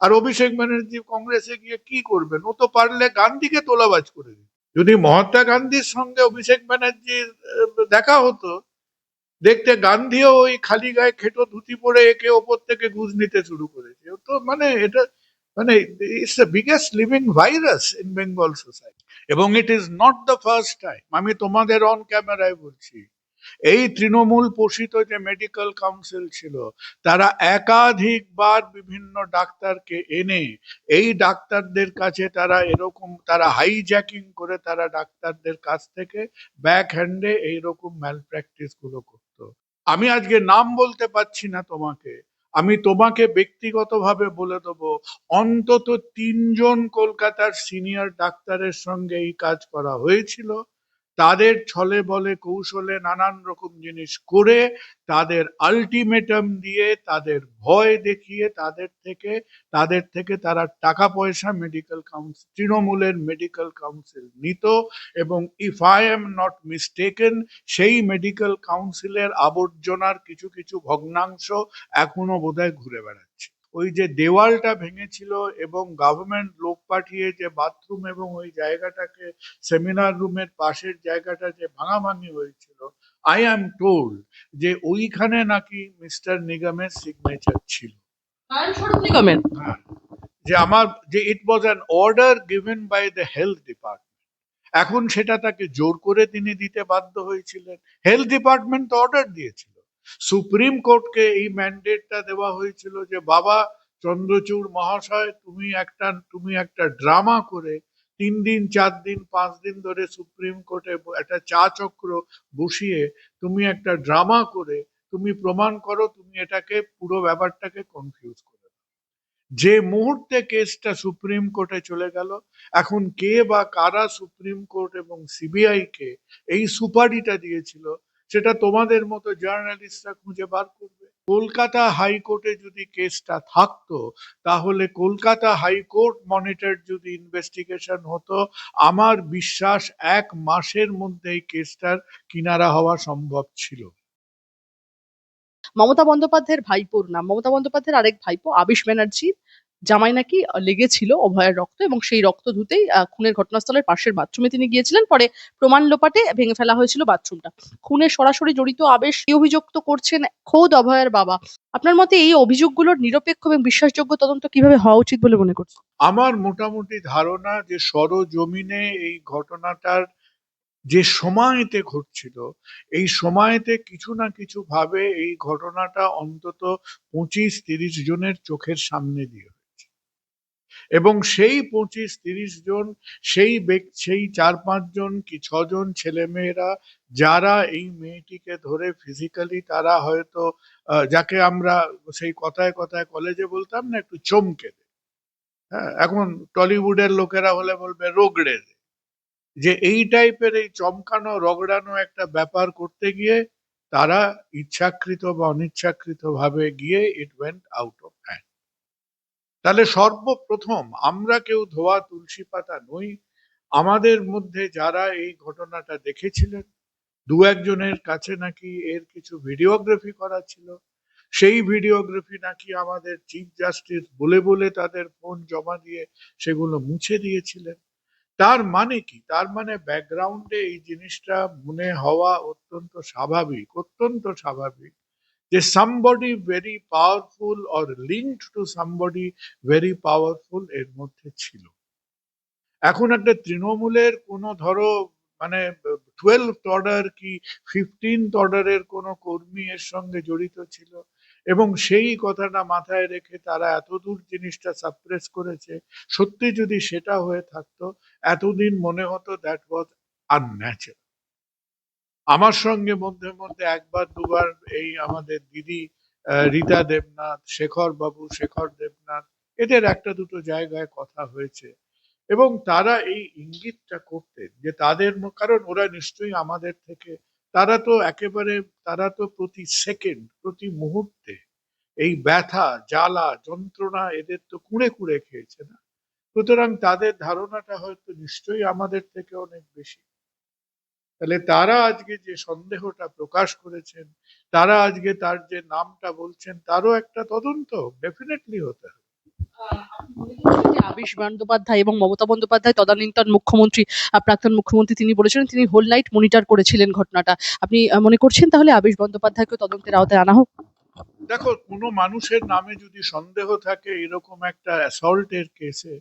আর অভিষেক ব্যানার্জি কংগ্রেসে গিয়ে কি করবেন? ও তো পারলে গান্ধীকে তোলাবাজ করে দিত। যদি মহাত্মা গান্ধীর সঙ্গে অভিষেক ব্যানার্জির দেখা হতো, দেখতে গান্ধীও ওই খালি গায়ে খেটো ধুতি পরে একে ওপর থেকে ঘুষ নিতে শুরু করেছে। ও তো মানে এটা মানে it's the biggest living virus in Bengal society. এবং it is not the first time, আমি তোমাদের অন ক্যামেরায় বলছি, এই তৃণমূল পোষিত যে মেডিকেল কাউন্সিল ছিল, তারা একাধিকবার বিভিন্ন ডাক্তারকে এনে এই ডাক্তারদের কাছে তারা এরকম তারা হাইজ্যাকিং করে তারা ডাক্তারদের কাছ থেকে ব্যাক হ্যান্ডে এইরকম ম্যাল প্র্যাকটিস গুলো করতো। আমি আজকে নাম বলতে পারছি না তোমাকে, আমি তোমাকে ব্যক্তিগতভাবে বলে দেবো, অন্তত 3জন কলকাতার সিনিয়র ডাক্তারের সঙ্গে এই কাজ করা হয়েছিল। তাদের ছলে বলে কৌশলে নানান রকম জিনিস করে, তাদের আলটিমেটাম দিয়ে, তাদের ভয় দেখিয়ে, তাদের থেকে তারা টাকা পয়সা মেডিকেল কাউন্সিল, তৃণমূলের মেডিকেল কাউন্সিল নিত। এবং if I am not mistaken, সেই মেডিকেল কাউন্সিলের আবর্জনার কিছু কিছু ভগ্নাংশ এখনো বোধহয় ঘুরে বেড়াচ্ছে। ওই যে দেওয়ালটা ভেঙেছিল এবং গভর্নমেন্ট লোক পাঠিয়ে যে বাথরুম এবং ওই জায়গাটাকে, সেমিনার রুমের পাশের জায়গাটা যে ভাঙাভাঙি হয়েছিল, আই অ্যাম টোল্ড যে ওইখানে নাকি মিস্টার নিগমের সিগনেচার ছিল। নিগমের হ্যাঁ, যে আমার যে it was an order given by the health department. এখন সেটা তাকে জোর করে তিনি দিতে বাধ্য হয়েছিলেন। হেলথ ডিপার্টমেন্ট তো অর্ডার দিয়েছিল, সুপ্রিম কোর্টকে এই ম্যান্ডেটটা দেওয়া হয়েছিল যে বাবা চন্দ্রচূড় মহাশয়, তুমি একটা ড্রামা করে 3 দিন 4 দিন 5 দিন ধরে সুপ্রিম কোর্টে একটা চা চক্র বসিয়ে তুমি একটা ড্রামা করে তুমি প্রমাণ করো, তুমি এটাকে পুরো ব্যাপারটাকে কনফিউজ করো। যে মুহূর্তে কেসটা সুপ্রিম কোর্টে চলে গেল, এখন কে বা কারা সুপ্রিম কোর্ট এবং সিবিআই কে এই সুপারিটা দিয়েছিল, সেটা তোমাদের মতো জার্নালিস্টরা খুঁজে বার করবে। কলকাতা হাইকোর্টে যদি কেসটা থাকতো, তাহলে কলকাতা হাইকোর্ট মনিটর যদি ইনভেস্টিগেশন হতো, আমার বিশ্বাস 1 মাসের মধ্যে এই কেসটার কিনারা হওয়া সম্ভব ছিল। মমতা বন্দ্যোপাধ্যায়ের ভাইপোর নাম, মমতা বন্দ্যোপাধ্যায়ের আরেক ভাইপো আবিষ ব্যানার্জি জামাই নাকি লেগেছিল অভয়ের রক্ত, এবং সেই রক্ত ধুতেই খুনের ঘটনাস্থলের পাশের বাথরুমে তিনি গিয়েছিলেন। পরে প্রমাণ লোপাটে ভেঙে ফেলা হয়েছিল বাথরুমটা। খুনে সরাসরি জড়িত আবিষ এই অভিযোগ তো করছেন খোদ অভয়ের বাবা। আপনার মতে এই অভিযোগগুলোর নিরপেক্ষ এবং বিশ্বাসযোগ্য তদন্ত কিভাবে হওয়া উচিত বলে মনে করছেন? আমার মোটামুটি ধারণা যে সরজমিনে এই ঘটনাটার যে সময়তে ঘটছিল, এই সময়তে কিছু না কিছু ভাবে এই ঘটনাটা অন্তত 25-30 জনের চোখের সামনে দিয়ে হয়েছে। এবং সেই 25-30 জন, সেই 4-5 জন কি 6 জন ছেলেমেয়েরা যারা এই মেয়েটিকে ধরে ফিজিক্যালি, তারা হয়তো যাকে আমরা সেই কথায় কথায় কলেজে বলতাম না, একটু চমকে দেয়। হ্যাঁ, এখন টলিউডের লোকেরা হলে বলবে রোগড়ে দে। যে এই টাইপের এই চমকানো রগড়ানো একটা ব্যাপার করতে গিয়ে তারা ইচ্ছাকৃত বা অনিচ্ছাকৃত ভাবে গিয়ে it went out of hand. তাহলে সর্বপ্রথম আমরা কেউ ধোয়া তুলসী পাতা নই। আমাদের মধ্যে যারা এই ঘটনাটা দেখেছিলেন, 2-1 জনের কাছে নাকি এর কিছু ভিডিওগ্রাফি করা ছিল, সেই ভিডিওগ্রাফি নাকি আমাদের চিফ জাস্টিস বলে বলে তাদের ফোন জমা দিয়ে সেগুলো মুছে দিয়েছিলেন। তার মানে কি? তার মানে ব্যাকগ্রাউন্ডে এই জিনিসটা মনে হওয়া অত্যন্ত স্বাভাবিক যে somebody very powerful or linked to somebody very powerful এর মধ্যে ছিল। এখন একটা তৃণমূলের কোনো ধরো মানে 12th অর্ডার কি 15th অর্ডারের কোনো কর্মী এর সঙ্গে জড়িত ছিল, এবং সেই কথাটা মাথায় রেখে তারা এতদূর জিনিসটা সাপ্রেস করেছে। সত্যি যদি সেটা হয়ে থাকতো, এতদিন মনে হতো দ্যাট ওয়াজ আনন্যাচারাল। আমার সঙ্গে মধ্যে মধ্যে একবার দুবার এই আমাদের দিদি রীতা দেবনাথ, শেখর দেবনাথ, এদের একটা দুটো জায়গায় কথা হয়েছে। এবং তারা এই ইঙ্গিতটা করতেন যে কারণ ওরা নিশ্চয়ই আমাদের থেকে, তারা তো একেবারে, তারা তো প্রতি সেকেন্ড প্রতি মুহূর্তে এই ব্যথা জ্বালা যন্ত্রণা এদের তো কুঁড়ে কুঁড়ে খেয়েছে না। সুতরাং তাদের ধারণাটা হয়তো নিশ্চয়ই আমাদের থেকে অনেক বেশি। তাহলে তারা আজকে যে সন্দেহটা প্রকাশ করেছেন, তারা আজকে তার যে নামটা বলছেন, তারও একটা তদন্ত ডেফিনেটলি হতে হবে। আবিষ বন্দ্যোপাধ্যায় এবং মমতা বন্দ্যোপাধ্যায় তদানীন্তন মুখ্যমন্ত্রী, প্রাক্তন মুখ্যমন্ত্রী, তিনি বলেছিলেন তিনি হোল নাইট মনিটর করেছিলেন ঘটনাটা। আপনি মনে করছেন তাহলে আবিষ বন্দ্যোপাধ্যায়কে তদন্তের আওতায় আনা হোক? দেখো, কোনো মানুষের নামে যদি সন্দেহ থাকে এরকম একটা অ্যাসল্টের কেসে,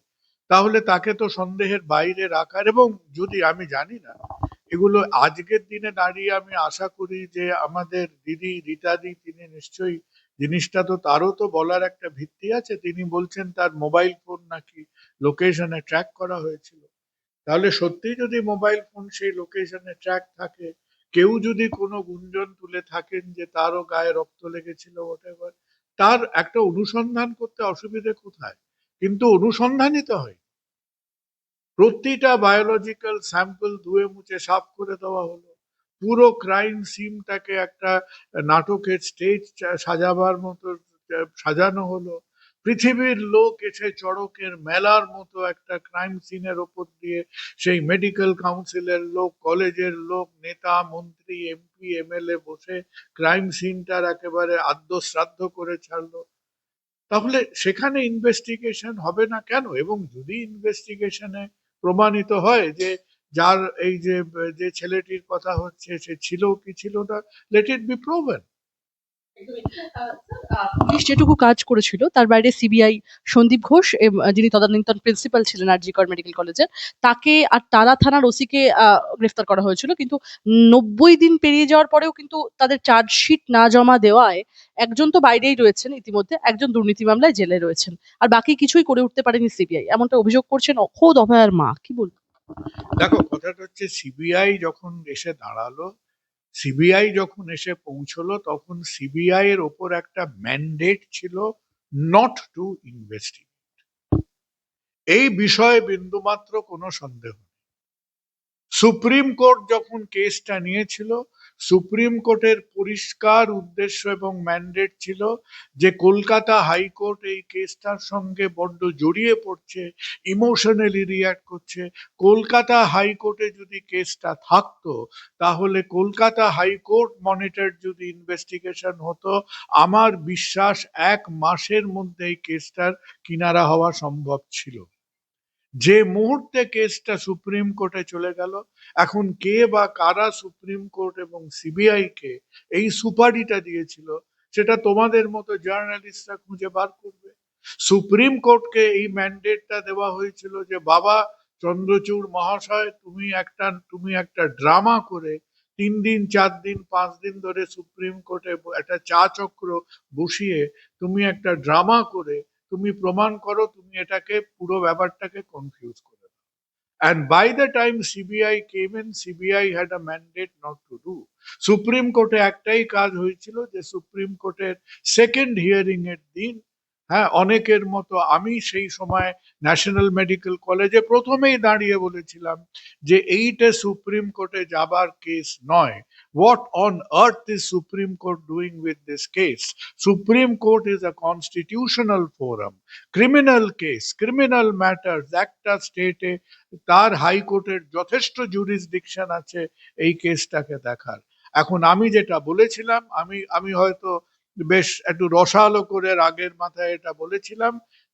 তাহলে তাকে তো সন্দেহের বাইরে রাখার, এবং যদি আমি জানি না এগুলো আজকের দিনে দাঁড়িয়ে, আমি আশা করি যে আমাদের দিদি রীতাদি তিনি নিশ্চয়ই জিনিসটা, তো তারও তো বলার একটা ভিত্তি আছে। তিনি বলছেন তার মোবাইল ফোন নাকি লোকেশনে ট্র্যাক করা হয়েছিল। তাহলে সত্যি যদি মোবাইল ফোন সেই লোকেশনে ট্র্যাক থাকে, কেউ যদি কোনো গুঞ্জন তুলে থাকেন যে তারও গায়ে রক্ত লেগেছিল হোয়াটএভার, তার একটা অনুসন্ধান করতে অসুবিধে কোথায়? কিন্তু অনুসন্ধানই তো হয়, প্রতিটা বায়োলজিক্যাল স্যাম্পল ধুয়ে মুছে সাফ করে দেওয়া হলো, পুরো ক্রাইম সিনটাকে একটা নাটকের স্টেজ সাজাবার মতো সাজানো হলো, পৃথিবীর লোক এসে চড়কের মেলার মতো একটা ক্রাইম সিনের ওপর দিয়ে সেই মেডিকেল কাউন্সিলের লোক, কলেজের লোক, নেতা মন্ত্রী এমপি এমএলএ বসে ক্রাইম সিনটার একেবারে আদ্য শ্রাদ্ধ করে ছাড়লো। তাহলে সেখানে ইনভেস্টিগেশন হবে না কেন? এবং যদি ইনভেস্টিগেশনে প্রমাণিত হয় যে যার এই যে যে ছেলেটির কথা হচ্ছে সে ছিল কি ছিল না, let it be proven. Police যেটুকু কাজ করেছিল তার বাইরে সিবিআই সন্দীপ ঘোষ যিনি তদানীন্তন প্রিন্সিপাল ছিলেন আরজি কর মেডিকেল কলেজের, তাকে আর তারা থানার ওসিকে গ্রেফতার করা হয়েছিল, কিন্তু 90 দিন পেরিয়ে যাওয়ার পরেও কিন্তু তাদের চার্জশিট না জমা দেওয়ায় একজন তো বাইরেই রয়েছেন ইতিমধ্যে, একজন দুর্নীতি মামলায় জেলে রয়েছেন, আর বাকি কিছুই করে উঠতে পারেনি সিবিআই, এমনটা অভিযোগ করছেন খোদ অভয়ার মা। কি বলবো? দেখো, কথাটা হচ্ছে সিবিআই যখন এসে দাঁড়ালো, সিবিআই যখন এসে পৌঁছলো, তখন সিবিআই এর ওপর একটা ম্যান্ডেট ছিল নট টু ইনভেস্টিগেট। এই বিষয়ে বিন্দুমাত্র কোনো সন্দেহ নেই। সুপ্রিম কোর্ট যখন কেসটা নিয়েছিল, সুপ্রিম কোর্টের পরিষ্কার উদ্দেশ্য এবং ম্যান্ডেট ছিল যে কলকাতা হাইকোর্ট এই কেসটার সঙ্গে বড্ড জড়িয়ে পড়ছে, ইমোশনালি রিয়াক্ট করছে। কলকাতা হাইকোর্টে যদি কেসটা থাকতো, তাহলে কলকাতা হাইকোর্ট মনিটর যদি ইনভেস্টিগেশন হতো, আমার বিশ্বাস 1 মাসের মধ্যে এই কেসটার কিনারা হওয়া সম্ভব ছিল। যে মুহূর্তে কেসটা সুপ্রিম কোর্টে চলে গেল, এখন কে বা কারা সুপ্রিম কোর্ট এবং সিবিআই কে এই সুপারিটা দিয়েছিল, সেটা তোমাদের মতো জার্নালিস্টরা খুঁজে বার করবে। সুপ্রিম কোর্টকে এই ম্যান্ডেটটা দেওয়া হয়েছিল যে বাবা চন্দ্রচূড় মহাশয়, তুমি একটা ড্রামা করে 3 দিন 4 দিন 5 দিন ধরে সুপ্রিম কোর্টে একটা চা চক্র বসিয়ে তুমি একটা ড্রামা করে তুমি প্রমাণ করো, তুমি এটাকে পুরো ব্যাপারটাকে কনফিউজ করে দাও। And by the time CBI came in, CBI had a mandate not to do. Supreme কোর্টে একটাই কাজ হয়েছিল যে সুপ্রিম কোর্টের সেকেন্ড হিয়ারিং এর দিন, হ্যাঁ, অনেকের মতো আমি সেই সময় ন্যাশনাল মেডিকেল কলেজে প্রথমেই দাঁড়িয়ে বলেছিলাম যে এইটা সুপ্রিম কোর্টে যাবার কেস নয়। What on earth is Supreme Court doing with this case? Supreme Court is a constitutional forum. Criminal case, criminal matters, একটা স্টেটে তার হাইকোর্টের যথেষ্ট জুরিসডিকশন আছে এই কেসটাকে দেখার। এখন আমি যেটা বলেছিলাম, আমি হয়তো বেশ একটু রসালো করে রাগের মাথায় এটা বলেছিলাম,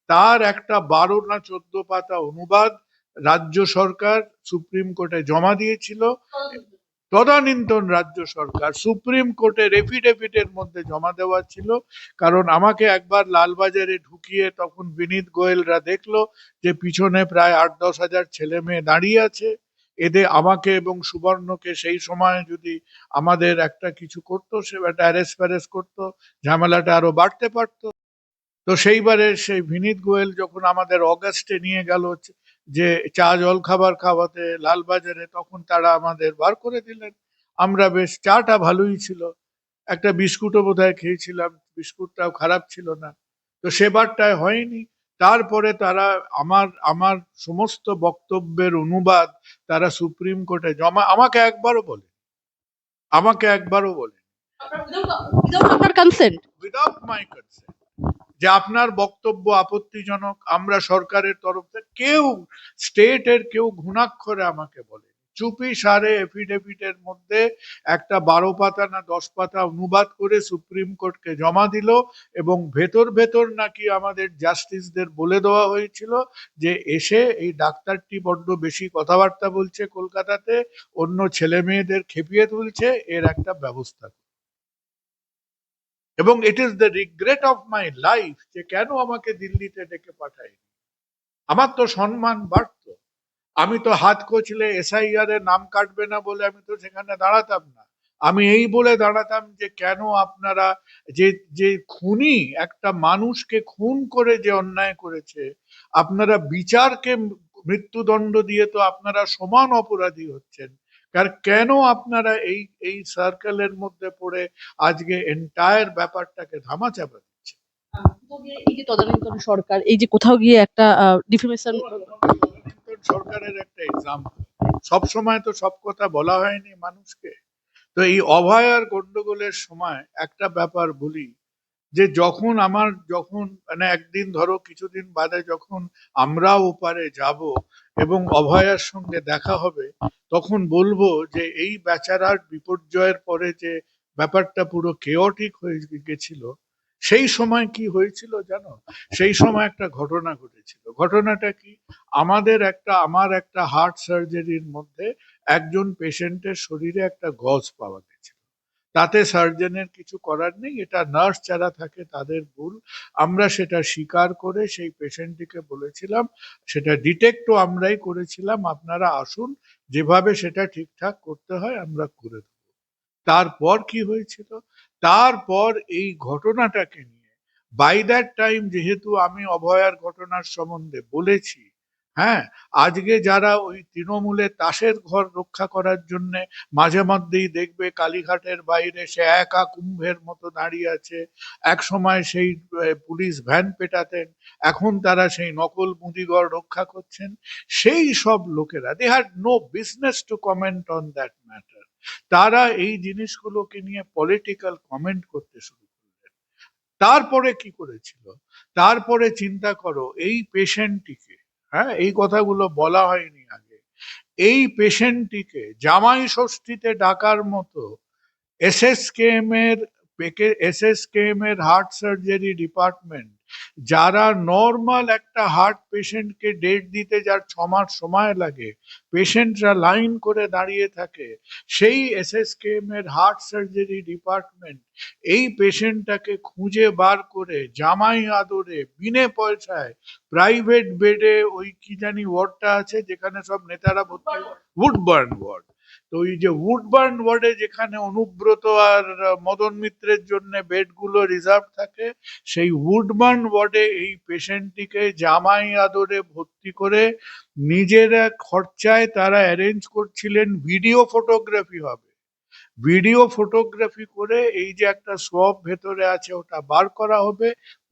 তার একটা 12 না 14 পাতা অনুবাদ রাজ্য সরকার সুপ্রিম কোর্টে জমা দিয়েছিল। তদানীন্তন রাজ্য সরকার সুপ্রিম কোর্টের এফিডেভিটের মধ্যে জমা দেওয়া ছিল, কারণ আমাকে একবার লালবাজারে ঢুকিয়ে তখন বিনীত গোয়েলরা দেখলো যে পিছনে প্রায় 8-10 হাজার ছেলে মেয়ে দাঁড়িয়ে আছে, এদের আমাকে এবং সুবর্ণকে সেই সময় যদি আমাদের একটা কিছু করতো, সে একটা অ্যারেস্ট ফ্যারেস্ট করতো, ঝামেলাটা আরো বাড়তে পারতো। তো সেইবারে সেই বিনীত গোয়েল যখন আমাদের অগাস্টে নিয়ে গেল যে চা জল খাবার খাওয়াতে লালবাজারে, তখন তারা আমাদের বার করে দিলেন। আমরা বেশ, চাটা ভালোই ছিল, একটা বিস্কুটও বোধহয় খেয়েছিলাম, বিস্কুটটাও খারাপ ছিল না। তো সেবারটায় হয়নি। তারপরে তারা আমার আমার সমস্ত বক্তব্যের অনুবাদ তারা সুপ্রিম কোর্টে জমা, আমাকে একবারও বলে আপনার কনসেন্ট? উইদাউট মাই কনসেন্ট, যে আপনার বক্তব্য আপত্তিজনক। আমরা সরকারের তরফ থেকে কেউ, স্টেটের কেউ ঘুণাক্ষরে আমাকে বলে, চুপি সারে এফিডেভিটের মধ্যে একটা 12 পাতা না 10 পাতা অনুবাদ করে সুপ্রিম কোর্টকে জমা দিল, এবং ভেতর ভেতর নাকি আমাদের জাস্টিসদের বলে দেওয়া হয়েছিল যে এসে এই ডাক্তারটি বড্ড বেশি কথাবার্তা বলছে কলকাতাতে, অন্য ছেলে মেয়েদের খেপিয়ে তুলছে, এর একটা ব্যবস্থা করুন। এবং it is the regret of my life যে কেন আমাকে দিল্লিতে ডেকে পাঠায়নি। আমার তো সম্মান বাড়তো, আমি তো হাত কচলে এসআইআর এর নাম কাটবে না বলে আমি তো সেখানে দাঁড়াতাম না। আমি এই বলে দাঁড়াতাম যে কেন আপনারা, যে যে খুনি একটা মানুষকে খুন করে যে অন্যায় করেছে, আপনারা বিচারকে মৃত্যুদণ্ড দিয়ে তো আপনারা সমান অপরাধী হচ্ছেন। কারণ কেন আপনারা এই এই সার্কেলের মধ্যে পড়ে আজকে এন্টায়ার ব্যাপারটাকে ধামাচাপা দিচ্ছেন। কোথাও গিয়ে এই যে তদানীন্তন সরকার, এই যে কোথাও গিয়ে একটা ডিফেমেশন, তদানীন্তন সরকারের একটা এক্সাম্পল। সব সময় তো সব কথা বলা হয়নি মানুষকে। তো এই অভয়ার গন্ডগোলের সময় একটা ব্যাপার বলি, যে যখন মানে একদিন ধরো কিছুদিন বাদে যখন আমরাও ওপারে যাব এবং অভয়ার সঙ্গে দেখা হবে, তখন বলবো যে এই বেচারার বিপর্যয়ের পরে যে ব্যাপারটা পুরো কেওটিক হয়ে গেছিল, সেই সময় কি হয়েছিল জানো? সেই সময় একটা ঘটনা ঘটেছিল। ঘটনাটা কি? আমার একটা হার্ট সার্জারির মধ্যে একজন পেশেন্টের শরীরে একটা গজ পাওয়া গেছে। তাতে সার্জনের কিছু করার নেই, এটা নার্স যারা থাকে তাদের ভুল। আমরা সেটা স্বীকার করে সেই পেশেন্টটিকে বলেছিলাম, সেটা ডিটেক্টও আমরাই করেছিলাম, আপনারা আসুন, যেভাবে সেটা ঠিকঠাক করতে হয় আমরা করে দেব। তারপর কি হয়েছিল? তারপর এই ঘটনাটাকে নিয়ে, বাই দ্যাট টাইম যেহেতু আমি অভয়ার ঘটনার সম্বন্ধে বলেছি, হ্যাঁ, আজকে যারা ওই তৃণমূলের তাসের ঘর রক্ষা করার জন্য মাঝে মধ্যেই দেখবে কালীঘাটের বাইরে সে একা কুম্ভের মতো দাঁড়িয়ে আছে, এক সময় সেই পুলিশ ভ্যান পেটাতেন, এখন তারা সেই নকল মুদিগড় রক্ষা করছেন, সেই সব লোকেরা they had no business to comment on that matter. তারা এই জিনিসগুলোকে নিয়ে পলিটিক্যাল কমেন্ট করতে শুরু করলেন। তারপরে কি করেছিল? তারপরে চিন্তা করো, এই পেশেন্টটিকে, হ্যাঁ, এই কথাগুলো বলা হয়নি আগে, এই পেশেন্টটিকে জামাই ষষ্ঠীতে ডাকার মতো এসএসকেএম এর হার্ট সার্জারি ডিপার্টমেন্ট, যারা নর্মাল একটা হার্ট পেশেন্টকে ডেট দিতে যার 6 মাস সময় লাগে, পেশেন্টরা লাইন করে দাঁড়িয়ে থাকে, সেই এসএসকেএম এর হার্ট সার্জারি ডিপার্টমেন্ট এই পেশেন্টটাকে খুঁজে বার করে জামাই আদরে বিনে পয়সায় প্রাইভেট বেডে, ওই কি জানি ওয়ার্ডটা আছে যেখানে সব নেতারা ভর্তি, উডবার্ন ওয়ার্ড, তো ওই যে উডবার্ন ওয়ার্ডে যেখানে অনুব্রত আর মদন মিত্রের জন্য বেডগুলো রিজার্ভ থাকে, সেই উডবার্ন ওয়ার্ডে এই পেশেন্টটিকে জামাই আদরে ভর্তি করে নিজেরা খরচায় তারা অ্যারেঞ্জ করছিলেন ভিডিও ফটোগ্রাফি হবে, ভিডিও ফটোগ্রাফি করে এই যে একটা সোয়াব ভেতরে আছে ওটা বার করা হবে।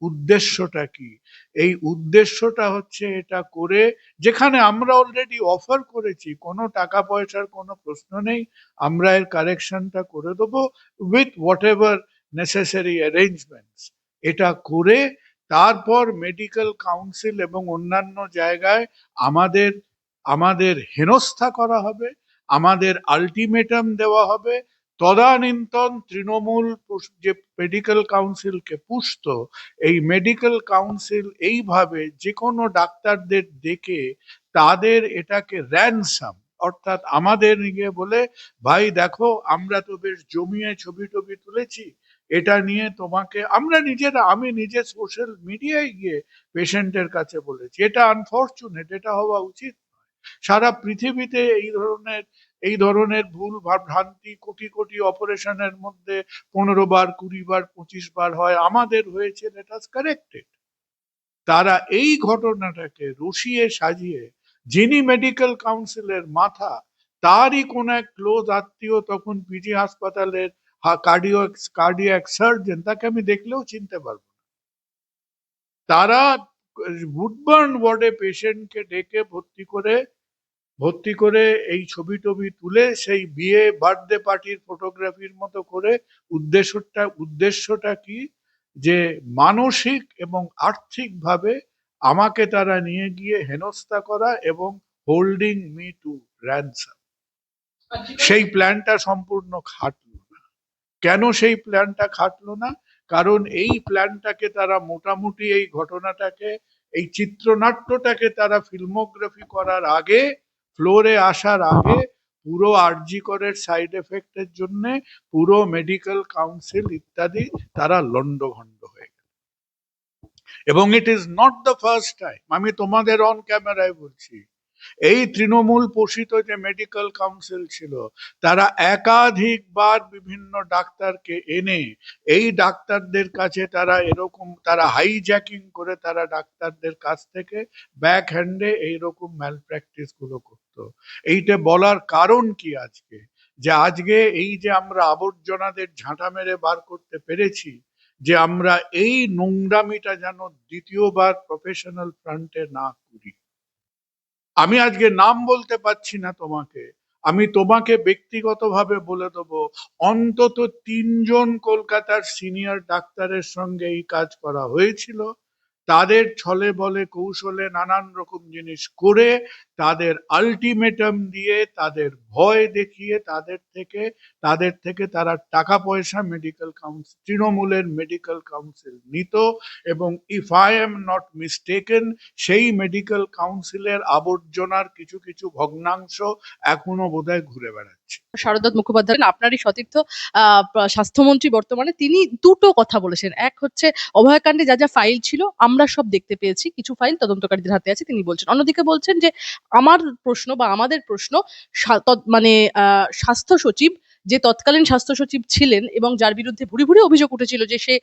উদ্দেশ্যটা কি? এই উদ্দেশ্যটা হচ্ছে এটা করে, যেখানে আমরা অলরেডি অফার করেছি, কোনো টাকা পয়সার কোনো প্রশ্ন নেই, আমরা এর কারেকশনটা করে দেবো with what ever necessary arrangements. এটা করে তারপর মেডিকেল কাউন্সিল এবং অন্যান্য জায়গায় আমাদের আমাদের হেনস্থা করা হবে, আমাদের আলটিমেটাম দেওয়া হবে। তদানীন্তন তৃণমূল যে মেডিকেল কাউন্সিলকে পুষত, এই মেডিকেল কাউন্সিল এইভাবে যে কোনো ডাক্তারদের ডেকে তাদের এটাকে র্যানসাম, অর্থাৎ আমাদের নিয়ে বলে, ভাই দেখো আমরা তো বেশ জমিয়ে ছবি টবি তুলেছি, এটা নিয়ে তোমাকে আমরা নিজেরা, আমি নিজে সোশ্যাল মিডিয়ায় গিয়ে পেশেন্টের কাছে বলেছি, এটা আনফরচুনেট, এটা হওয়া উচিত। সারা পৃথিবীতে এই ধরনের ভুল ভ্রান্তি কোটি কোটি অপারেশনের মধ্যে 15 বার 20 বার 25 বার হয়, আমাদের হয়েছে, লেট আস কারেক্টেড। তারা এই ঘটনাটাকে রসিয়ে সাজিয়ে, যিনি মেডিকেল কাউন্সিলের মাথা, তারই কোন এক ক্লোজ আত্মীয় তখন পিজি হাসপাতালের কার্ডিয়াক সার্জন, তাকে আমি দেখলেও চিনতে পারবো না, তারা উডবার্ন ওয়ার্ডে পেশেন্টকে ডেকে ভর্তি করে এই ছবি টবি তুলে সেই বিয়ে বার্থডে পার্টির ফটোগ্রাফির মতো করে, উদ্দেশ্যটা কি? যে মানসিক এবং আর্থিক ভাবে আমাকে তারা নিয়ে গিয়ে হেনস্থা করা এবং হোল্ডিং মি টু র্যানসাম। সেই প্ল্যানটা সম্পূর্ণ খাটলো না। কেন সেই প্ল্যানটা খাটলো না? কারণ এই প্ল্যানটাকে তারা মোটামুটি এই ঘটনাটাকে, এই চিত্রনাট্যটাকে তারা ফিল্মোগ্রাফি করার আগে, ফ্লোরে আসার আগে, পুরো আরজি করের সাইড এফেক্টের জন্য পুরো মেডিকেল কাউন্সিল ইত্যাদি তারা লন্ডভন্ড হয়ে গেল। এবং it is not the first time, আমি তোমাদের অন ক্যামেরায় বলছি, এই তৃণমূল পোষিত যে মেডিকেল কাউন্সিল ছিল, তারা একাধিকবার বিভিন্ন ডাক্তারকে এনে এই ডাক্তারদের কাছে তারা এরকম, তারা হাইজ্যাকিং করে তারা ডাক্তারদের কাছ থেকে ব্যাক হ্যান্ডে এইরকম ম্যাল প্র্যাকটিস গুলো করতো। এইটা বলার কারণ কি আজকে, যে আজকে এই যে আমরা আবর্জনাদের ঝাঁটা মেরে বার করতে পেরেছি, যে আমরা এই নোংরামিটা যেন দ্বিতীয়বার প্রফেশনাল ফ্রন্টে না করি। আমি আজকে নাম বলতে পারছি না তোমাকে, আমি তোমাকে ব্যক্তিগতভাবে বলে দেবো, অন্তত 3জন কলকাতার সিনিয়র ডাক্তারের সঙ্গে এই কাজ করা হয়েছিল। তাদের ছলে বলে কৌশলে নানান রকম জিনিস করে, তাদের আলটিমেটাম দিয়ে, তাদের ভয় দেখিয়ে, তাদের থেকে তারা টাকা পয়সা মেডিকেল কাউন্সিল, তৃণমূলের মেডিকেল কাউন্সিল নিত। এবং if I am not mistaken, সেই মেডিকেল কাউন্সিলের আবর্জনার কিছু কিছু ভগ্নাংশ এখনো বোধহয় ঘুরে বেড়াচ্ছে। শারদত্ত মুখোপাধ্যায় আপনারই সতীর্থ স্বাস্থ্যমন্ত্রী বর্তমানে, তিনি দুটো কথা বলেছেন। এক হচ্ছে অভয়াকাণ্ডে যা যা ফাইল ছিল আমরা সব দেখতে পেয়েছি, কিছু ফাইল তদন্তকারীদের হাতে আছে তিনি বলছেন। অন্যদিকে বলছেন যে আমার প্রশ্ন বা আমাদের প্রশ্ন, মানে স্বাস্থ্য সচিব, যে তৎকালীন স্বাস্থ্য সচিব ছিলেন এবং যার বিরুদ্ধে ভুরি ভুরি অভিযোগ উঠেছিল যে সে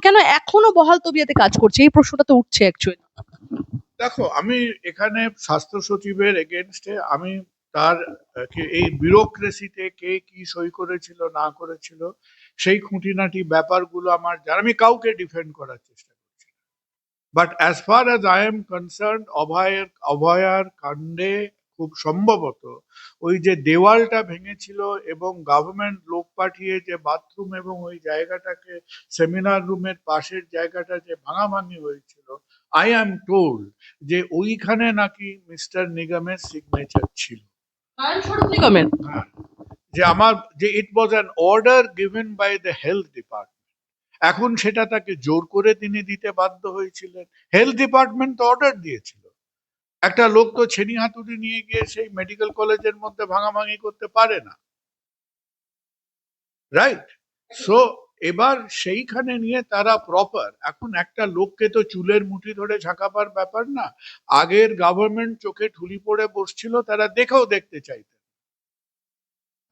কেন এখনো বহাল তবিয়তে কাজ করছে, এই প্রশ্নটা তো উঠছে অ্যাকচুয়ালি। দেখো, আমি এখানে স্বাস্থ্য সচিবের এগেনস্টে, আমি তার এই বিউরোক্রেসিতে কে কি সই করেছিল না করেছিল সেই খুঁটিনাটি ব্যাপারগুলো আমার জানা, আমি কাউকে ডিফেন্ড করার চেষ্টা করছি। But as far as I am concern, অভয়ার কাণ্ডে খুব সম্ভবত ওই যে দেওয়ালটা ভেঙেছিল এবং গভর্নমেন্ট লোক পাঠিয়ে যে বাথরুম এবং ওই জায়গাটাকে, সেমিনার রুমের পাশের জায়গাটা যে ভাঙাভাঙি হয়েছিল, আই অ্যাম টোল্ড যে ওইখানে নাকি মিস্টার নিগমের সিগনেচার ছিল। নিগমের হ্যাঁ, যে আমার যে it was an order given by the health department. এখন সেটা তাকে জোর করে তিনি দিতে বাধ্য হয়েছিলেন। হেলথ ডিপার্টমেন্ট তো অর্ডার দিয়েছিল, একটা লোক তো ছেনি হাতুড়ি নিয়ে গিয়ে সেই মেডিকেল কলেজের মধ্যে ভাঙাভাঙি করতে পারে না, রাইট? সো এবার সেইখানে নিয়ে তারা প্রপার, এখন একটা লোককে তো চুলের মুঠি ধরে ঝাঁকাবার ব্যাপার না। আগের গভর্নমেন্ট চোখে ঠুলি পড়ে বসছিল, তারা দেখেও দেখতে চাইতেন।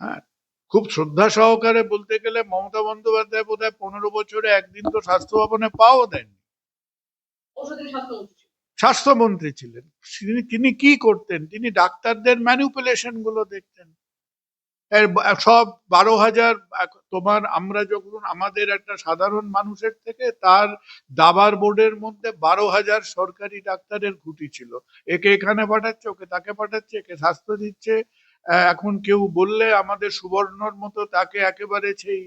হ্যাঁ, খুব শ্রদ্ধা সহকারে বলতে গেলে মমতা বন্দ্যোপাধ্যায় বোধহয় 15 বছরে একদিন তো স্বাস্থ্য ভবনে পাও দেননি। স্বাস্থ্যমন্ত্রী ছিলেন তিনি কি করতেন? তিনি ডাক্তারদের ম্যানিপুলেশন গুলো দেখতেন। সব 12,000, তোমার আমরা যখন আমাদের একটা সাধারণ মানুষের থেকে তার দাবার বোর্ডের মধ্যে 12,000 সরকারি ডাক্তারের খুঁটি ছিল। একে এখানে পাঠাচ্ছে, ওকে তাকে পাঠাচ্ছে, একে স্বাস্থ্য দিচ্ছে। এখন কেউ বললে আমাদের সুবর্ণর মতো তাকে একেবারে সেই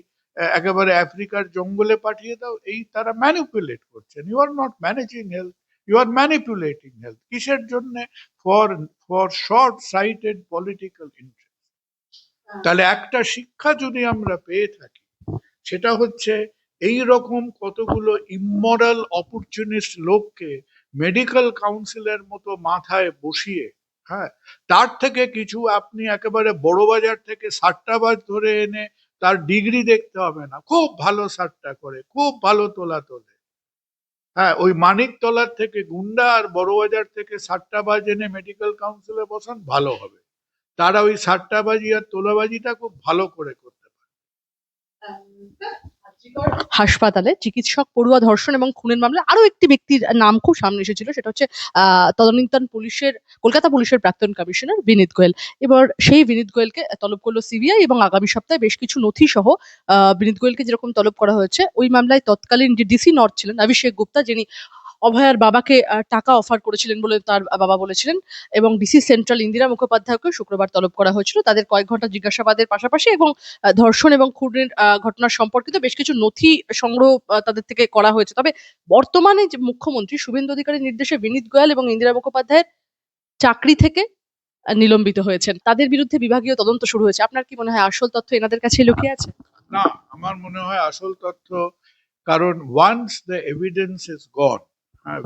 একেবারে আফ্রিকার জঙ্গলে পাঠিয়ে দাও। এই তারা ম্যানিপুলেট করছেন। You are not managing health, you are manipulating health. কিসের জন্য? For for short sighted political interest. তাহলে একটা শিক্ষা যদি আমরা পেয়ে থাকি, সেটা হচ্ছে এই রকম কতগুলো ইমমরাল অপরচুনিস্ট লোককে মেডিকেল কাউন্সিলের মতো মাথায় বসিয়ে, হ্যাঁ, তার থেকে কিছু আপনি একেবারে বড় বাজার থেকে সাট্টাবাজ ধরে এনে তার ডিগ্রি দেখতে হবে না, খুব ভালো সাট্টা করে, খুব ভালো তোলা তোলে। হ্যাঁ, ওই মানিকতলার থেকে গুন্ডা আর বড়বাজার থেকে সাট্টাবাজ এনে মেডিকেল কাউন্সিলে বসান, ভালো হবে। তারা ওই সাট্টাবাজি আর তোলাবাজিটা খুব ভালো করে করতে পারে। হাসপাতালে চিকিৎসক পড়ুয়া ধর্ষণ এবং খুনের মামলায় আরো একটি ব্যক্তির নাম খুব সামনে এসেছিল, সেটা হচ্ছে তদন্তন পুলিশের, কলকাতা পুলিশের প্রাক্তন কমিশনার বিনীত গোয়েল। এবার সেই বিনীত গোয়েলকে তলব করলো সিবিআই এবং আগামী সপ্তাহে বেশ কিছু নথি সহ বিনীত গোয়েলকে যেরকম তলব করা হয়েছে, ওই মামলায় তৎকালীন যে ডিসি নর্থ ছিলেন অভিষেক গুপ্তা, যিনি অভয়ার বাবাকে টাকা অফার করেছিলেন বলে তার বাবা বলেছিলেন, এবং ডিসি সেন্ট্রাল ইন্দিরা মুখোপাধ্যায়কে শুক্রবার তলব করা হয়েছিল তাদের কয়েক ঘন্টা জিজ্ঞাসাবাদের পাশাপাশি, এবং ধর্ষণ এবং খুনের ঘটনা সম্পর্কিত বেশ কিছু নথি সংগ্রহ তাদের থেকে করা হয়েছে। তবে বর্তমানে যে মুখ্যমন্ত্রী শুভেন্দু অধিকারীর নির্দেশে বিনীত গোয়াল এবং ইন্দিরা মুখোপাধ্যায়ের চাকরি থেকে নিলম্বিত হয়েছেন, তাদের বিরুদ্ধে বিভাগীয় তদন্ত শুরু হয়েছে। আপনার কি মনে হয় আসল তথ্য এনাদের কাছে লুকিয়ে আছে? না, আমার মনে হয় আসল তথ্য, কারণ once the evidence is gone,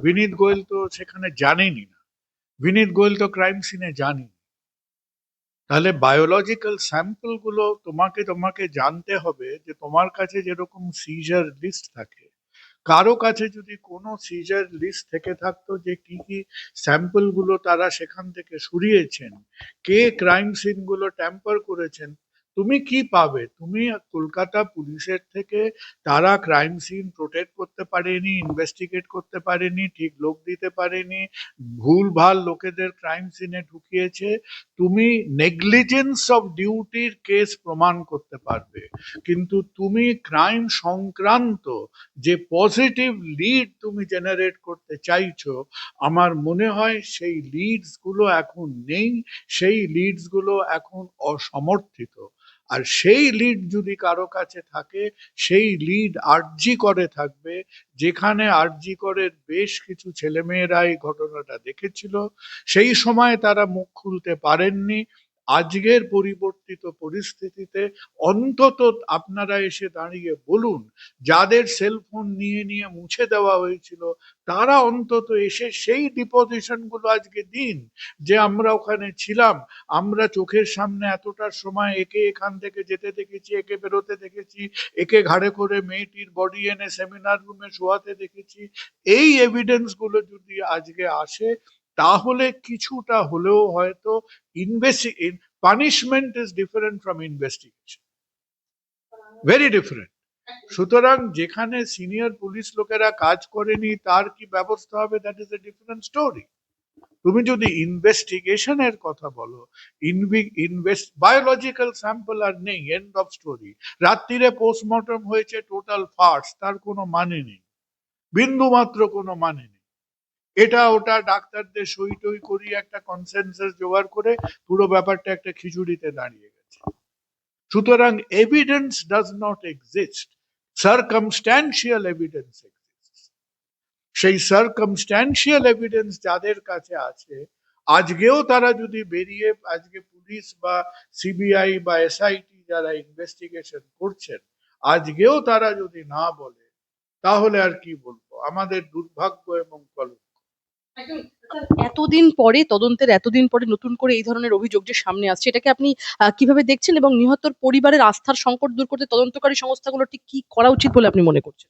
Vineet Goel তো সেখানে জানেনি না, বিনীত গোয়েল তো ক্রাইম সিনে জানি, তাহলে বায়োলজিক্যাল স্যাম্পল গুলো তোমাকে তোমাকে জানতে হবে যে তোমার কাছে যেরকম সিজার লিস্ট থাকে, কারো কাছে যদি কোনো সিজার লিস্ট থেকে থাকতো যে কি কি স্যাম্পল গুলো তারা সেখান থেকে সরিয়েছেন, কে ক্রাইম সিন গুলো ট্যাম্পার করেছেন, তুমি কি পাবে? তুমি কলকাতা পুলিশের থেকে তারা ক্রাইম সিন প্রোটেক্ট করতে পারেনি, ইনভেস্টিগেট করতে পারেনি, ঠিক লোক দিতে পারেনি, ভুল ভাল লোকেদের ক্রাইম সিনে ঢুকিয়েছে, তুমি নেগলিজেন্স অফ ডিউটির কেস প্রমাণ করতে পারবে, কিন্তু তুমি ক্রাইম সংক্রান্ত যে পজিটিভ লিড তুমি জেনারেট করতে চাইছো, আমার মনে হয় সেই লিডস গুলো এখন নেই, সেই লিডস গুলো এখন অসমর্থিত। আর সেই লিড যদি কারো কাছে থাকে, সেই লিড আরজি করে থাকবে, যেখানে আরজি করের বেশ কিছু ছেলেমেয়েরা এই ঘটনাটা দেখেছিল, সেই সময় তারা মুখ খুলতে পারেননি। আজকের পরিবর্তিত পরিস্থিতিতে অন্তত আপনারা এসে দাঁড়িয়ে বলুন, যাদের সেলফোন নিয়ে নিয়ে মুছে দেওয়া হয়েছিল তারা অন্তত এসে সেই ডিপোজিশন গুলো আজকে দিন, যে আমরা ওখানে ছিলাম, আমরা চোখের সামনে এতটার সময় একে এখান থেকে যেতে দেখেছি, একে বেরোতে দেখেছি, একে ঘাড়ে করে মেয়েটির বডি এনে সেমিনার রুমে শোয়াতে দেখেছি। এই এভিডেন্স গুলো যদি আজকে আসে, তাহলে কিছুটা হলেও হয়তো punishment is different from investigation, very different. সুতরাং যেখানে সিনিয়র পুলিশ লোকেরা কাজ করেনি তার কি ব্যবস্থা হবে, that is a different story. তুমি যদি ইনভেস্টিগেশনের কথা বলো, বায়োলজিক্যাল স্যাম্পল আর নেই, এন্ড অফ স্টোরি। রাত্রিরে পোস্টমর্টম হয়েছে, টোটাল ফার্স, তার কোনো মানে নেই, বিন্দু মাত্র কোনো মানে নেই। এটা ওটা ডাক্তারদের সই টই করিয়ে একটা কনসেনসাস জোগাড় করে পুরো ব্যাপারটা একটা খিচুড়িতে দাঁড়িয়ে গেছে। সুতরাং evidence does not exist, circumstantial evidence exist. সেই সার্কামস্ট্যান্সিয়াল এভিডেন্স যাদের কাছে আছে, আজকেও তারা যদি বেরিয়ে, আজকে পুলিশ বা সিবিআই বা এসআইটি যারা ইনভেস্টিগেশন করছেন, আজকেও তারা যদি না বলে, তাহলে আর কি বলবো, আমাদের দুর্ভাগ্য এবং কলঙ্ক। এতদিন পরে, তদন্তের এতদিন পরে নতুন করে এই ধরনের অভিযোগ যে সামনে আসছে, এটাকে আপনি কিভাবে দেখছেন, এবং নিহতর পরিবারের আস্থার সংকট দূর করতে তদন্তকারী সংস্থাগুলো ঠিক কি করা উচিত বলে আপনি মনে করছেন?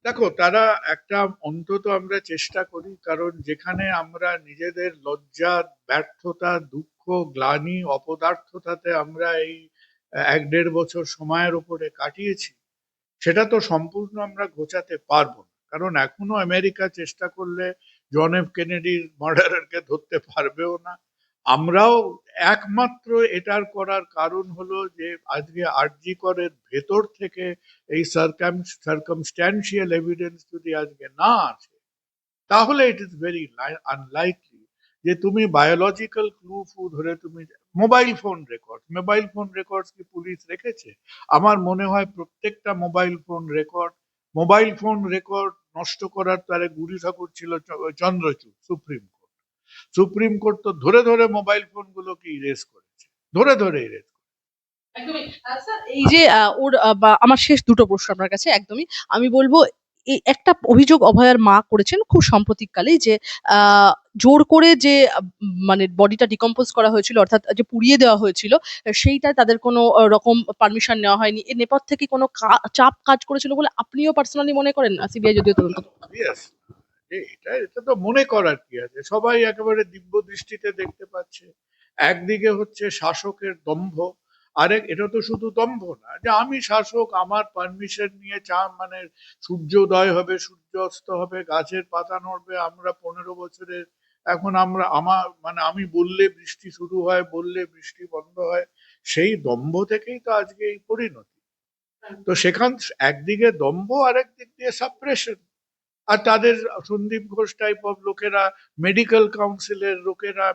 দেখো, তারা একটা, অন্তত আমরা চেষ্টা করি, কারণ যেখানে আমরা নিজেদের লজ্জা, ব্যর্থতা, দুঃখ, গ্লানি, অপদার্থতাতে আমরা এই 1-1.5 বছর সময়ের উপরে কাটিয়েছি, সেটা তো সম্পূর্ণ আমরা ঘোচাতে পারবো না, কারণ এখনো আমেরিকা চেষ্টা করলে জন এফ কেনেডির মার্ডারারকে ধরতে পারবেও না। আমরাও একমাত্র এটার করার কারণ হলো যে আজকে আরজি করের ভেতর থেকে এই সার্কামস্ট্যান্সিয়াল এভিডেন্স যদি আজকে না আসে, তাহলে ইট ইজ ভেরি আনলাইকলি যে তুমি বায়োলজিক্যাল ক্লু ফু ধরে তুমি, মোবাইল ফোন রেকর্ড কি পুলিশ রেখেছে? আমার মনে হয় প্রত্যেকটা মোবাইল ফোন রেকর্ড নষ্ট করার তারে গুলি ঠাকুর ছিল চন্দ্রচূড়, সুপ্রিম কোর্ট তো ধরে ধরে মোবাইল ফোন গুলোকে ইরেজ করেছে, ধরে ধরে ইরেজ। একদমই। স্যার, এই যে ওর বা আমার শেষ দুটো প্রশ্ন আপনার কাছে একদমই। আমি বলবো, এই একটা অভিযোগ অভয়ার মা করেছেন খুব সাম্প্রতিককালেই, যে আহ, জোর করে যে মানে বডিটা ডিকম্পোজ করা হয়েছিল, অর্থাৎ যে পুড়িয়ে দেওয়া হয়েছিল, সেইটা তাদের কোনো রকম পারমিশন নেওয়া হয়নি। এর নেপথ থেকে কোনো চাপ কাজ করেছিল বলে আপনিও পার্সোনালি মনে করেন? সিবিআই যদিও তদন্ত Yes, এটা এটা তো মনে করার কি আছে, সবাই একেবারে দিব্য দৃষ্টিতে দেখতে পাচ্ছে। একদিকে হচ্ছে শাসকের দম্ভ, আরেক, এটা তো শুধু দম্ভ না যে আমি শাসক, আমার পারমিশন নিয়ে মানে সূর্যোদয় হবে, সূর্য অস্ত হবে, গাছের পাতা নড়বে, আমরা 15 বছরের, এখন আমরা, আমার মানে আমি বললে বৃষ্টি শুরু হয়, বললে বৃষ্টি বন্ধ হয়, সেই দম্ভ থেকেই তো আজকে এই পরিণতি। তো সেখান, একদিকে দম্ভ, আরেক দিক দিয়ে সাপ্রেশন। আর তাদের সন্দীপ ঘোষ টাইপ অফ লোকেরা, মেডিকেল কাউন্সিলের লোকেরা,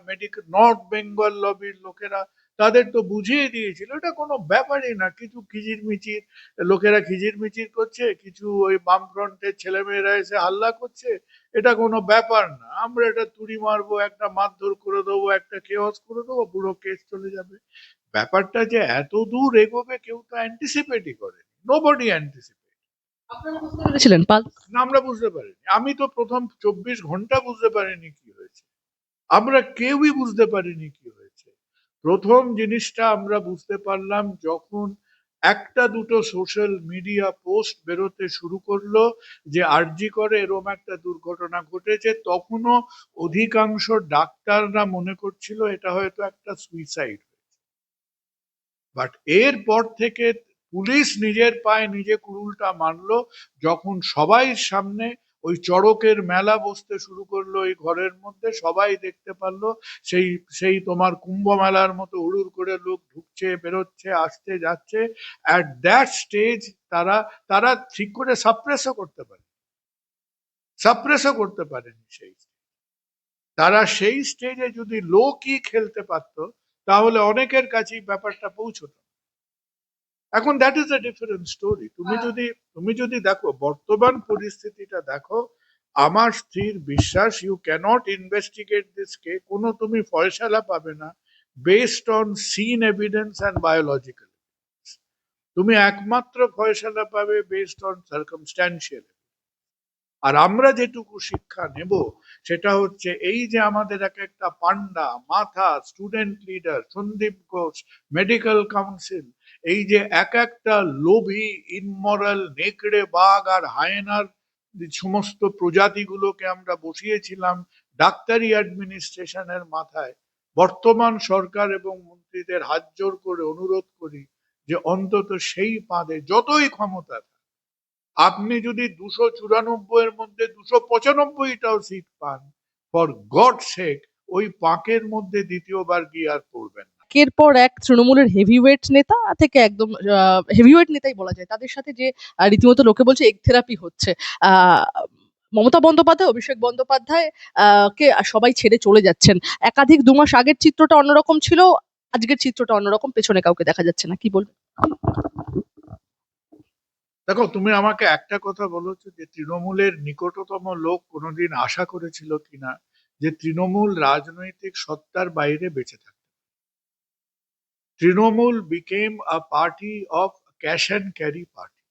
নর্থ বেঙ্গল লবির লোকেরা, তাদের তো বুঝিয়ে দিয়েছিল এটা কোনো ব্যাপারই না, কিছু খিজিরমিচির লোকেরা খিজিরমিচির করছে, কিছু ওই বামফ্রন্টের ছেলেমেয়েরা এসে হাল্লা করছে, এটা কোনো ব্যাপার না, আমরা এটা তুড়ি মারবো, একটা মারধর করে দেবো, একটা কেওয়াস করে দেবো, পুরো কেস চলে যাবে। ব্যাপারটা যে এত দূর এগোবে কেউ তো অ্যান্টিসিপেটই করেনি, নোবডি অ্যান্টিসিপেট। আপনারা বুঝতে পেরেছিলেন পাল? না, আমরা বুঝতে পারিনি, আমি তো প্রথম 24 ঘন্টা বুঝতে পারিনি কি হয়েছে, আমরা কেউই বুঝতে পারিনি কি হয়েছে। প্রথম জিনিসটা আমরা বুঝতে পারলাম যখন একটা দুটো সোশ্যাল মিডিয়া পোস্ট বেরোতে শুরু করলো যে আরজি করে এরকম একটা দুর্ঘটনা ঘটেছে, তখনও অধিকাংশ ডাক্তাররা মনে করছিল এটা হয়তো একটা সুইসাইড। বাট এরপর থেকে পুলিশ নিজের পায়ে নিজে কুড়ুলটা মারলো যখন সবাই সামনে ওই চড়কের মেলা বসতে শুরু করলো ওই ঘরের মধ্যে, সবাই দেখতে পারলো সেই সেই তোমার কুম্ভ মেলার মতো হুড়ুর করে লোক ঢুকছে বেরোচ্ছে আসছে যাচ্ছে। অ্যাট দ্যাট স্টেজ তারা তারা ঠিক করে সাপ্রেসও করতে পারেনি সেই, তারা সেই স্টেজে যদি লোকই খেলতে পারতো তাহলে অনেকের কাছেই ব্যাপারটা পৌঁছতো। এখন that is a different story. তুমি যদি দেখো বর্তমান পরিস্থিতিটা দেখো, আমার স্থির বিশ্বাস ইউ ক্যানট ইনভেস্টিগেট দিস কে, কোনো তুমি ফয়সালা পাবে না based on scene evidence and biological, তুমি একমাত্র ফয়সালা পাবে বেসড অন সার্কামস্ট্যান্সিয়াল। আর আমরা যেটুকু শিক্ষা নেব সেটা হচ্ছে এই যে আমাদের এক একটা পান্ডা মাথা student leader Sandip Ghosh medical council, এই যে এক একটা লোভী ইনমরাল নেকড়ে বাঘ আর হায়েনার যে সমস্ত প্রজাতিগুলোকে আমরা বসিয়েছিলাম ডাক্তারি অ্যাডমিনিস্ট্রেশনের মাথায়, বর্তমান সরকার এবং মন্ত্রীদের হাত জোর করে অনুরোধ করি যে অন্তত সেই পাদে যতই ক্ষমতা আপনি যদি 294 এর মধ্যে 295টাও সিট পান, ফর গড সেক ওই পাঁকের মধ্যে দ্বিতীয়বার গিয়ে আর পড়বেন না। একের পর এক তৃণমূলের হেভিওয়েট নেতা থেকে একদম হেভিওয়েট নেতাই বলা যায়, তাদের সাথে যে রীতিমতো লোকে বলছে এগ থেরাপি হচ্ছে। আহ, মমতা বন্দ্যোপাধ্যায়, অভিষেক বন্দ্যোপাধ্যায় কে সবাই ছেড়ে চলে যাচ্ছেন। একাধিক 2 মাস আগের চিত্রটা অন্যরকম ছিল, আজকের চিত্রটা অন্যরকম, পেছনে কাউকে দেখা যাচ্ছে না, কি বলবেন? দেখো, তুমি আমাকে একটা কথা বলেছো যে তৃণমূলের নিকটতম লোক কোনোদিন আশা করেছিল কিনা যে তৃণমূল রাজনৈতিক সত্তার বাইরে বেঁচে থাকে। Trinamool became a party of cash and carry party.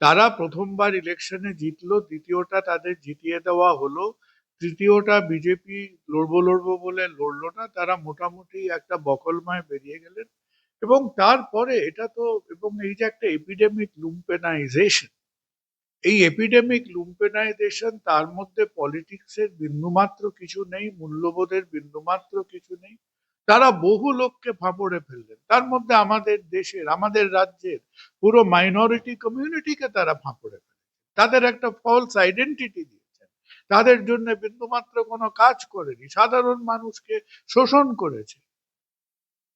তারা প্রথমবার ইলেকশনে জিতলো, দ্বিতীয়টা তাদের জিতিয়ে দেওয়া হলো, তৃতীয়টা বিজেপি লড়বো বলে লড়লো না, তারা মোটামুটি একটা বকলমায় বেরিয়ে গেলেন। এবং তারপরে এটা তো, এবং এই যে একটা এপিডেমিক লুম্পেনাইজেশন, এই এপিডেমিক লুম্পেনাইজেশন, তার মধ্যে পলিটিক্সের বিন্দুমাত্র কিছু নেই, মূল্যবোধের বিন্দুমাত্র কিছু নেই। তারা বহু লোককে ফাঁপড়ে ফেললেন, তার মধ্যে আমাদের দেশের আমাদের রাজ্যের পুরো মাইনরিটি কমিউনিটিকে তারা ফাঁপড়ে ফেলেন, তাদের একটা ফলস আইডেন্টিটি দিয়েছেন, তাদের জন্য বিন্দুমাত্র কোনো কাজ করেনি, সাধারণ মানুষকে শোষণ করেছে।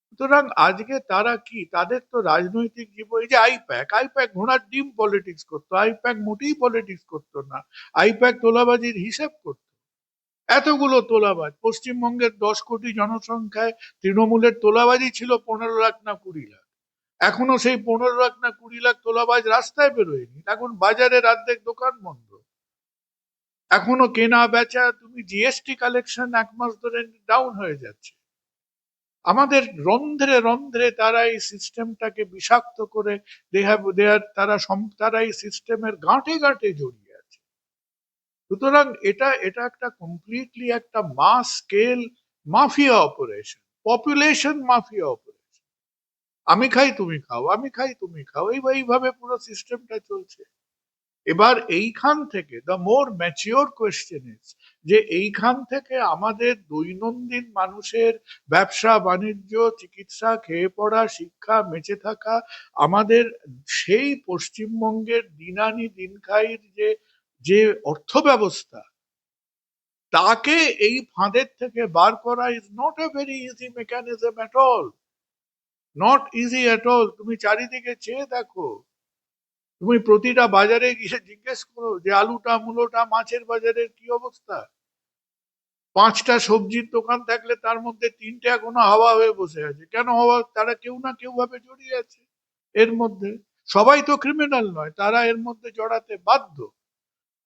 সুতরাং আজকে তারা কি, তাদের তো রাজনৈতিক জীবন, এই যে আইপ্যাক ঘোড়ার ডিম পলিটিক্স করতো, আইপ্যাক মোটেই পলিটিক্স করতো না, আইপ্যাক তোলাবাজির হিসেব করতো। এতগুলো তোলাবাজ, পশ্চিমবঙ্গের 10 কোটি জনসংখ্যায় তৃণমূলের তোলাবাজি ছিল 15 লাখ না 20 লাখ। এখনো সেই 15 লাখ না 20 লাখ তোলাবাজ রাস্তায় বেরোয়নি, এখন বাজারের অর্ধেক দোকান বন্ধ, এখনো কেনা বেচা, তুমি জিএসটি কালেকশন 1 মাস ধরে ডাউন হয়ে যাচ্ছে। আমাদের রন্ধ্রে রন্ধ্রে তারা এই সিস্টেমটাকে বিষাক্ত করে, তারা এই সিস্টেমের গাঁটে গাঁটে জড়িয়ে আছে। সুতরাং এটা এটা একটা কমপ্লিটলি একটা mass scale mafia operation, population mafia operation. আমি খাই তুমি খাও, আমি খাই তুমি খাও, এইভাবে পুরো সিস্টেমটা চলছে। এবার এইখান থেকে the more mature question is যে এইখান থেকে আমাদের দৈনন্দিন মানুষের ব্যবসা বাণিজ্য চিকিৎসা খেয়ে পড়া শিক্ষা বেঁচে থাকা, আমাদের সেই পশ্চিমবঙ্গের দিনানি দিন খাইর যে যে অর্থ ব্যবস্থা, তাকে এই ফাঁদের থেকে বার করা is not a very easy mechanism at all, not easy at all. তুমি চারিদিকে চেয়ে দেখো, তুমি প্রতিটা বাজারে গিয়ে জিজ্ঞেস করো যে আলুটা মূলোটা মাছের বাজারের কি অবস্থা। 5টা সবজির দোকান থাকলে তার মধ্যে 3টে এখনো হাওয়া হয়ে বসে আছে। কেন হাওয়া? তারা কেউ না কেউ ভাবে জড়িয়ে আছে এর মধ্যে। সবাই তো ক্রিমিনাল নয়, তারা এর মধ্যে জড়াতে বাধ্য।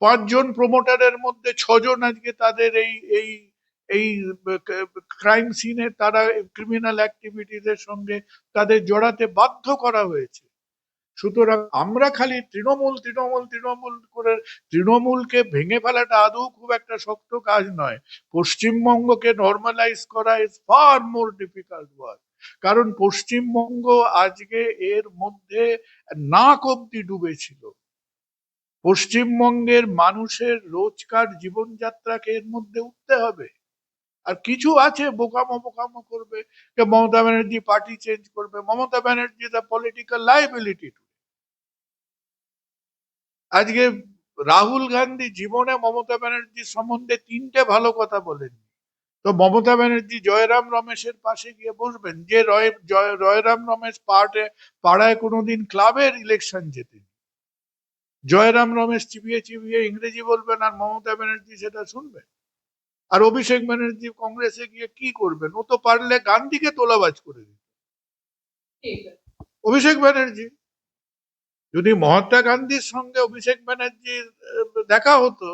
5জন প্রমোটারের মধ্যে 6জন আজকে তাদের এই এই এই ক্রাইম সিনে তারা ক্রিমিনাল অ্যাক্টিভিটিস এর সঙ্গে তাদের জড়াতে বাধ্য করা হয়েছে। সুতরাং আমরা খালি তৃণমূল তৃণমূল তৃণমূল করে তৃণমূলকে ভেঙে ফেলাটা আদৌ খুব একটা শক্ত কাজ নয়। পশ্চিমবঙ্গকে নর্মালাইজ করা is far more difficult work. কারণ পশ্চিমবঙ্গ আজকে এর মধ্যে নাক অব্দি ডুবেছিল। পশ্চিমবঙ্গের মানুষের রোজকার জীবনযাত্রাকে এর মধ্যে উঠতে হবে। আর কিছু আছে বোকামো বোকামো করবে, যে মমতা ব্যানার্জি পার্টি চেঞ্জ করবে। Mamata Banerjee the political liability. আজকে রাহুল গান্ধী জীবনে মমতা ব্যানার্জির সম্বন্ধে 3টে ভালো কথা বলেননি। তো মমতা ব্যানার্জি জয়রাম রমেশের পাশে গিয়ে বসবেন, যে জয়রাম রমেশ পাড়ায় কোনোদিন ক্লাবের ইলেকশন জেতেন। জয়রাম রমেশ চিবিয়ে চিবিয়ে ইংরেজি বলবেন আর মমতা ব্যানার্জি সেটা শুনবেন। আর অভিষেক ব্যানার্জি কংগ্রেসে গিয়ে কি করবেন? ও তো পারলে গান্ধীকে তোলাবাজ করে দিত। অভিষেক ব্যানার্জি, যদি মহাত্মা গান্ধীর সঙ্গে অভিষেক ব্যানার্জির দেখা হতো,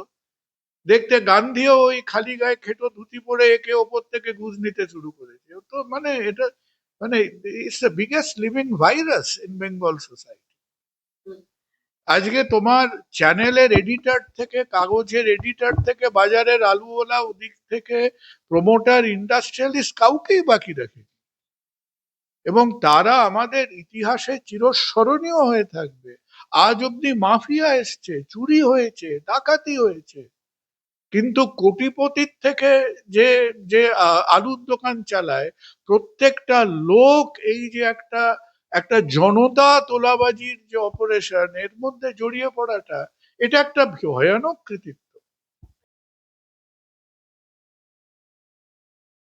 দেখতে গান্ধীও ওই খালি গায়ে খেটো ধুতি পরে একে ওপর থেকে ঘুষ নিতে শুরু করেছে। তো মানে এটা মানে it's the biggest living virus in Bengal society. আজকে তোমার চ্যানেলের এডিটর থেকে, কাগজের এডিটর থেকে, বাজারের আলুওয়ালা, ওদিক থেকে প্রমোটার, ইন্ডাস্ট্রিয়ালিস্ট, কাউকেই বাকি রাখে। এবং তারা আমাদের ইতিহাসে চিরস্মরণীয় হয়ে থাকবে। আজ অব্দি মাফিয়া এসছে, চুরি হয়েছে, ডাকাতি হয়েছে, কিন্তু কোটিপতির থেকে যে যে আলুর দোকান চালায়, প্রত্যেকটা লোক এই যে একটা একটা জনতা তোলাবাজির যে অপারেশন, এর মধ্যে জড়িয়ে পড়াটা, এটা একটা ভয়ানক কৃতিত্ব।